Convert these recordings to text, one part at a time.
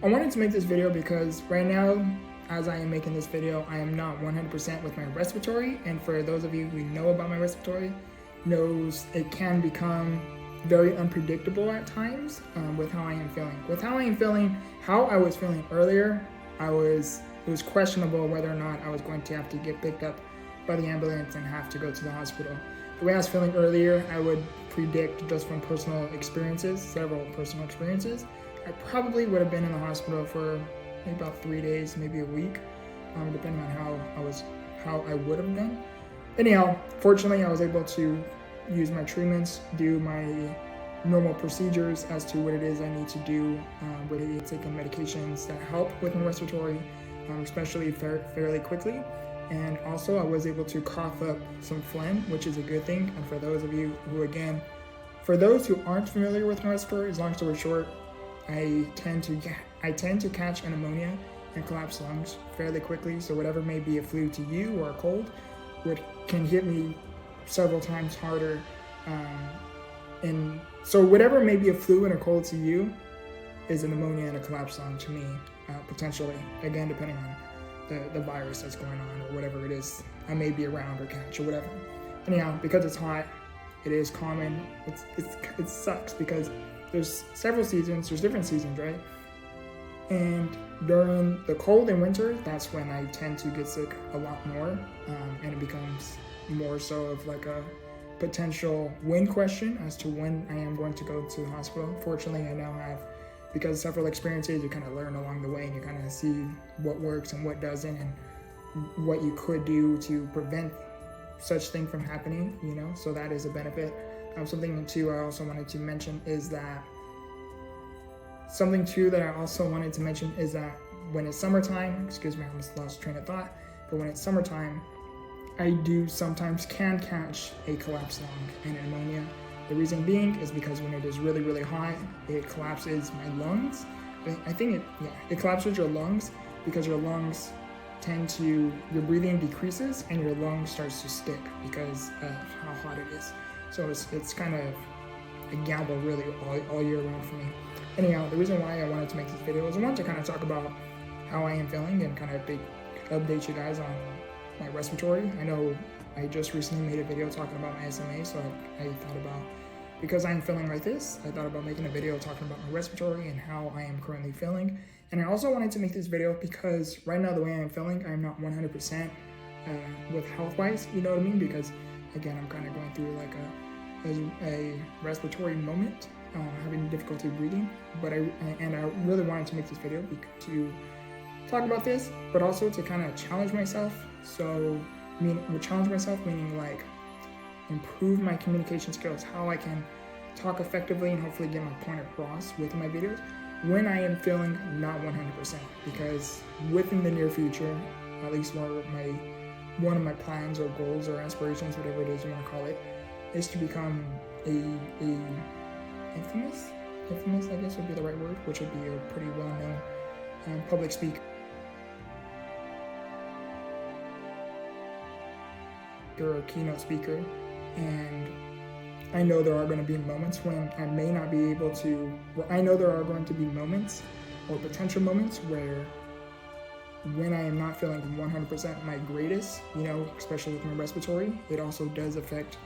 I wanted to make this video because right now, as I am making this video, I am not 100% with my respiratory, and for those of you who know about my respiratory, knows it can become very unpredictable at times with how I am feeling. With how I am feeling, how I was feeling earlier, it was questionable whether or not I was going to have to get picked up by the ambulance and have to go to the hospital. The way I was feeling earlier, I would predict just from personal experiences, several personal experiences, I probably would have been in the hospital for maybe about 3 days, maybe a week, depending on how I would have been. Anyhow, fortunately, I was able to use my treatments, do my normal procedures as to what it is I need to do, whether it's taking medications that help with my respiratory, especially fairly quickly. And also I was able to cough up some phlegm, which is a good thing. And for those of you who, again, for those who aren't familiar with my respiratory, long story short, I tend to catch a pneumonia and collapse lungs fairly quickly. So whatever may be a flu to you or a cold, can hit me several times harder. And so whatever may be a flu and a cold to you is a pneumonia and a collapsed lung to me, potentially, again, depending on the virus that's going on or whatever it is I may be around or catch or whatever. Anyhow, because it's hot, it is common. It sucks because there's several seasons, there's different seasons, right? And during the cold and winter, that's when I tend to get sick a lot more, and it becomes more so of like a potential when question as to when I am going to go to the hospital. Fortunately, I now have, because several experiences, you kind of learn along the way and you kind of see what works and what doesn't and what you could do to prevent such thing from happening, you know, so that is a benefit. Something too I also wanted to mention is that when it's summertime, excuse me, I almost lost train of thought, but when it's summertime, I do sometimes can catch a collapsed lung and a pneumonia. The reason being is because when it is really, really hot, it collapses my lungs. It collapses your lungs because your lungs your breathing decreases and your lung starts to stick because of how hot it is. So it's kind of a gamble really all year round for me. Anyhow, the reason why I wanted to make this video is I wanted to kind of talk about how I am feeling and kind of update you guys on my respiratory. I know I just recently made a video talking about my SMA, so I thought about, because I'm feeling like this, I thought about making a video talking about my respiratory and how I am currently feeling. And I also wanted to make this video because right now the way I'm feeling, I'm not 100% with health-wise, you know what I mean? Because again, I'm kind of going through like a respiratory moment, having difficulty breathing. But I really wanted to make this video to talk about this, but also to kind of challenge myself. So, challenge myself meaning like improve my communication skills, how I can talk effectively and hopefully get my point across with my videos when I am feeling not 100%. Because within the near future, at least one of my plans or goals or aspirations, whatever it is you want to call it, is to become a infamous, I guess would be the right word, which would be a pretty well-known public speaker or a keynote speaker. And I know there are going to be moments when I may not be able to, I know there are going to be moments or potential moments where when I am not feeling 100% my greatest, you know, especially with my respiratory, it also does affect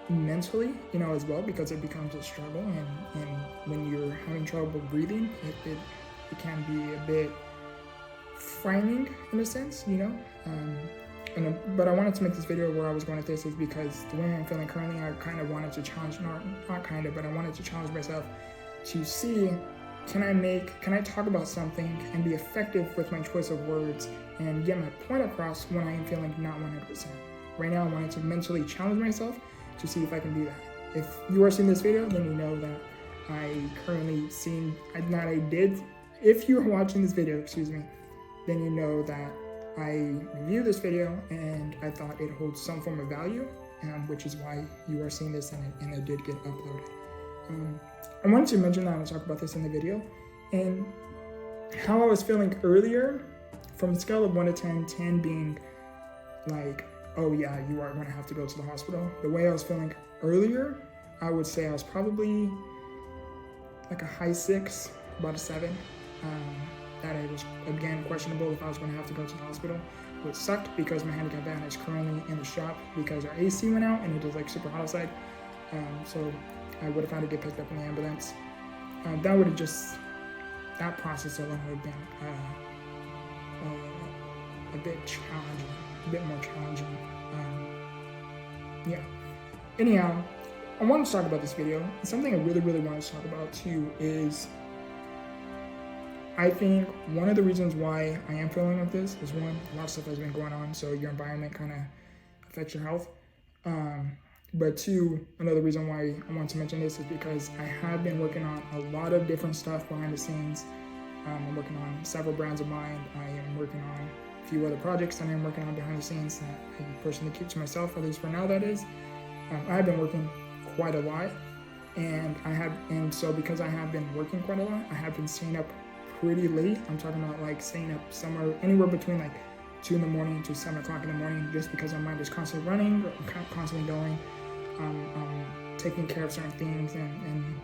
mentally, you know, as well, because it becomes a struggle. And when you're having trouble breathing, it can be a bit frightening in a sense, you know. But I wanted to make this video where I was going at this is because the way I'm feeling currently, I kind of wanted to challenge, but I wanted to challenge myself to see, can I talk about something and be effective with my choice of words and get my point across when I am feeling not 100%. Right now, I wanted to mentally challenge myself to see if I can do that. If you are seeing this video, then you know that if you are watching this video, then you know that I reviewed this video and I thought it holds some form of value, which is why you are seeing this and it did get uploaded. I wanted to mention that I talk about this in the video and how I was feeling earlier from a scale of 1 to 10, 10 being like, oh yeah, you are going to have to go to the hospital. The way I was feeling earlier, I would say I was probably like a high 6, about a 7. That it was again questionable if I was going to have to go to the hospital, which sucked because my handicap van is currently in the shop because our AC went out and it was like super hot outside. So I would have had to get picked up in the ambulance. That would have just, that process alone would have been a bit challenging, a bit more challenging. Yeah. Anyhow, I wanted to talk about this video. Something I really wanted to talk about too is, I think one of the reasons why I am feeling like this is, one, a lot of stuff has been going on, so your environment kind of affects your health. But two, another reason why I want to mention this is because I have been working on a lot of different stuff behind the scenes. I'm working on several brands of mine. I am working on a few other projects that I'm working on behind the scenes that I personally keep to myself, at least for now, that is. I have been working quite a lot, and so because I have been working quite a lot, I have been staying up pretty late. I'm talking about like staying up somewhere, anywhere between like 2 in the morning to 7 o'clock in the morning, just because my mind is constantly running, constantly going. Taking care of certain things, and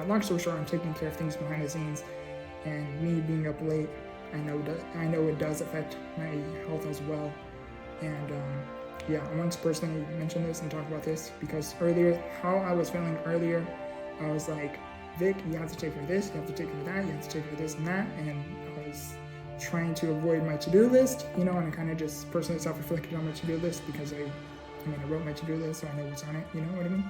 long story short, I'm taking care of things behind the scenes, and me being up late, I know it does affect my health as well. And yeah, I want to personally mention this and talk about this because earlier, how I was feeling earlier, I was like, Vic, you have to take care of this, you have to take care of that, you have to take care of this and that, and I was trying to avoid my to-do list, and I kind of just personally self-reflected on my to-do list because I wrote my to-do list, so I know what's on it, you know what I mean?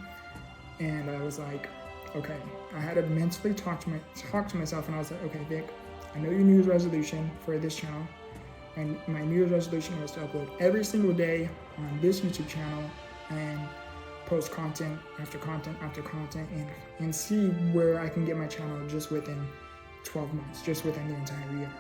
And I was like, okay, I had to mentally talk to myself, and I was like, okay, Vic, I know your New Year's resolution for this channel, and my New Year's resolution was to upload every single day on this YouTube channel and post content after content after content, and see where I can get my channel just within 12 months, just within the entire year.